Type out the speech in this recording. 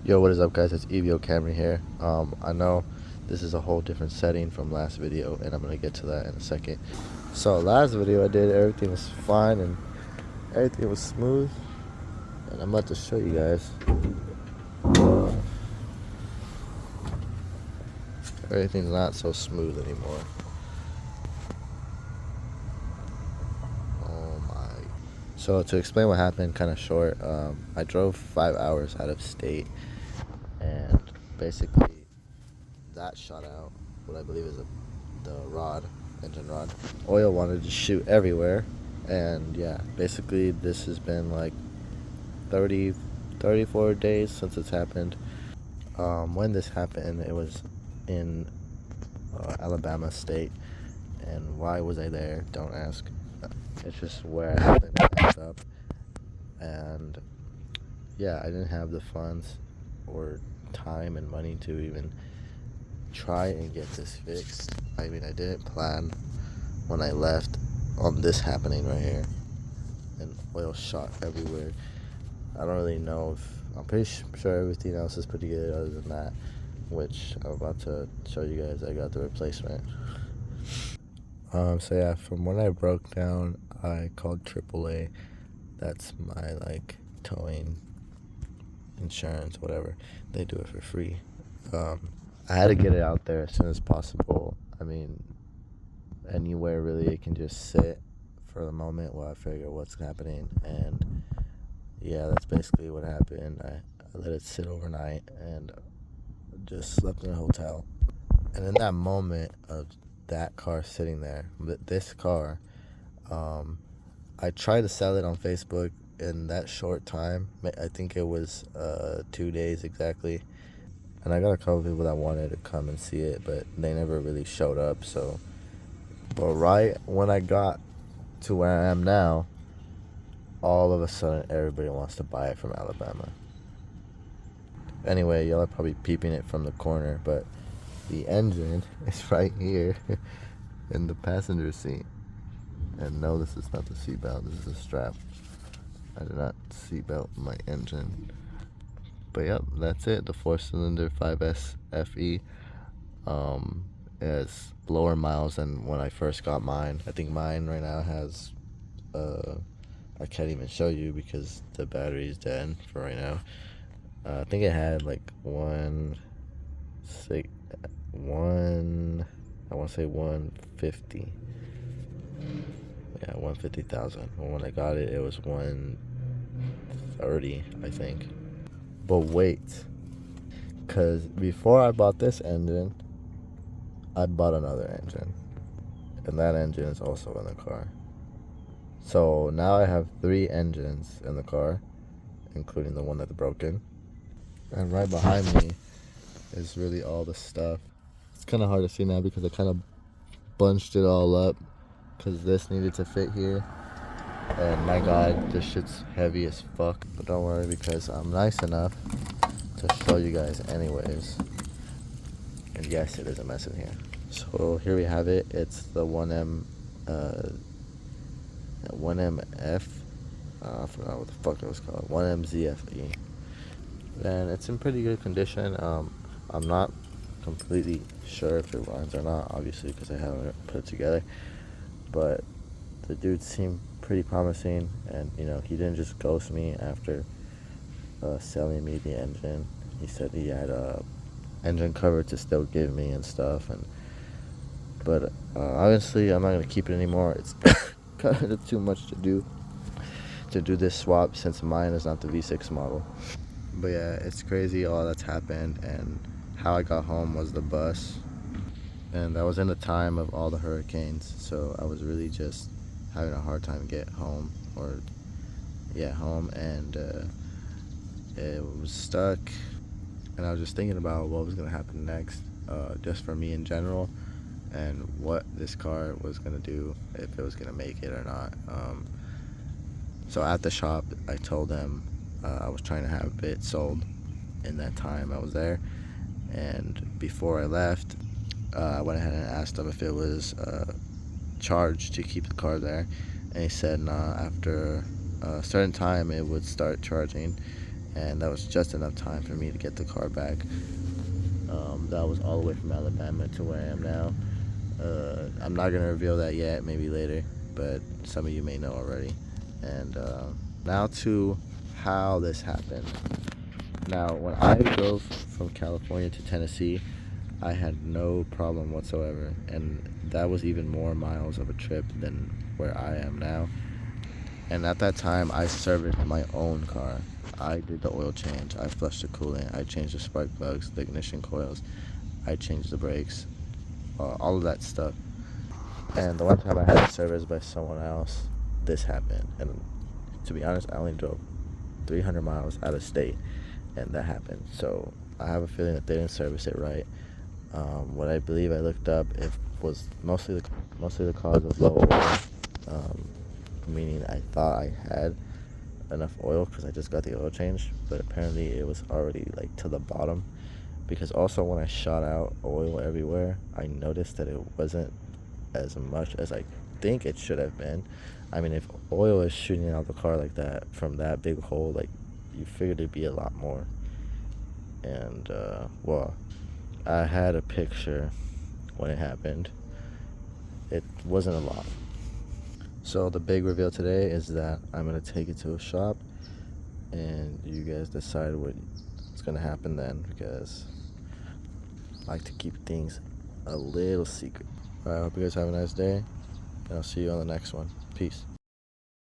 Yo, what is up, guys? It's Toyota Camry here. I know this is a whole different setting from last video, and I'm gonna get to that in a second. So last video I did, everything was fine and everything was smooth, and I'm about to show you guys. Everything's not so smooth anymore. Oh my! So to explain what happened, kind of short. I drove 5 hours out of state, and basically that shot out what I believe is the engine rod. Oil wanted to shoot everywhere, and yeah, basically this has been like 34 days since it's happened. When this happened, it was in Alabama state, and why was I there? Don't ask. It's just where I happened to end up, and yeah, I didn't have the funds or time and money to even try and get this fixed. I mean, I didn't plan when I left on this happening right here, and oil shot everywhere. I don't really know if, I'm pretty sure everything else is pretty good other than that, which I'm about to show you guys. I got the replacement. So yeah, from when I broke down, I called AAA. That's my towing insurance, whatever. They do it for free. I had to get it out there as soon as possible. I mean, anywhere really it can just sit for the moment while I figure what's happening. And yeah, that's basically what happened. I let it sit overnight and just slept in a hotel. And in that moment of that car sitting there, this car, I tried to sell it on Facebook in that short time. I think it was 2 days exactly. And I got a couple people that wanted to come and see it, but they never really showed up. But right when I got to where I am now, all of a sudden everybody wants to buy it from Alabama. Anyway, y'all are probably peeping it from the corner, but the engine is right here in the passenger seat. And no, this is not the seatbelt, this is a strap. I did not seatbelt my engine. But yep, that's it. The 4-cylinder 5S FE has lower miles than when I first got mine. I think mine right now has I can't even show you because the battery is dead for right now. I think it had I want to say 150. Yeah, 150,000. When I got it, it was 130, I think. But wait, because before I bought this engine, I bought another engine, and that engine is also in the car. So now I have 3 engines in the car, including the one that's broken. And right behind me is really all the stuff. It's kind of hard to see now because I kind of bunched it all up because this needed to fit here. And my god, this shit's heavy as fuck. But don't worry because I'm nice enough to show you guys anyways. And yes, it is a mess in here. So here we have it. It's the 1MF. I forgot what the fuck it was called. 1MZFE. And it's in pretty good condition. I'm not completely sure if it runs or not, obviously, because I haven't put it together. But the dude seemed pretty promising, and he didn't just ghost me after selling me the engine. He said he had a engine cover to still give me and stuff, but obviously I'm not gonna keep it anymore. It's kind of too much to do this swap since mine is not the V6 model. But yeah, it's crazy all that's happened, and how I got home was the bus, and that was in the time of all the hurricanes, so I was really just having a hard time get home, and it was stuck, and I was just thinking about what was gonna happen next, just for me in general, and what this car was gonna do, if it was gonna make it or not. So at the shop, I told them I was trying to have it sold in that time I was there, and before I left, I went ahead and asked him if it was charged to keep the car there, and he said nah, after a certain time it would start charging, and that was just enough time for me to get the car back. That was all the way from Alabama to where I am now. I'm not gonna reveal that yet, maybe later, but some of you may know already. And now to how this happened. Now, when I drove from California to Tennessee, I had no problem whatsoever, and that was even more miles of a trip than where I am now. And at that time, I serviced my own car. I did the oil change, I flushed the coolant, I changed the spark plugs, the ignition coils, I changed the brakes, all of that stuff. And the one time I had it serviced by someone else, this happened. And to be honest, I only drove 300 miles out of state, and that happened. So I have a feeling that they didn't service it right. What I believe I looked up, it was mostly the cause of low oil, meaning I thought I had enough oil because I just got the oil change, but apparently it was already like to the bottom. Because also when I shot out oil everywhere, I noticed that it wasn't as much as I think it should have been. I mean, if oil is shooting out the car like that from that big hole, like, you figured it'd be a lot more. And well, I had a picture when it happened. It wasn't a lot. So the big reveal today is that I'm gonna take it to a shop, and you guys decide what's gonna happen then, because I like to keep things a little secret. Alright, I hope you guys have a nice day, and I'll see you on the next one. Peace.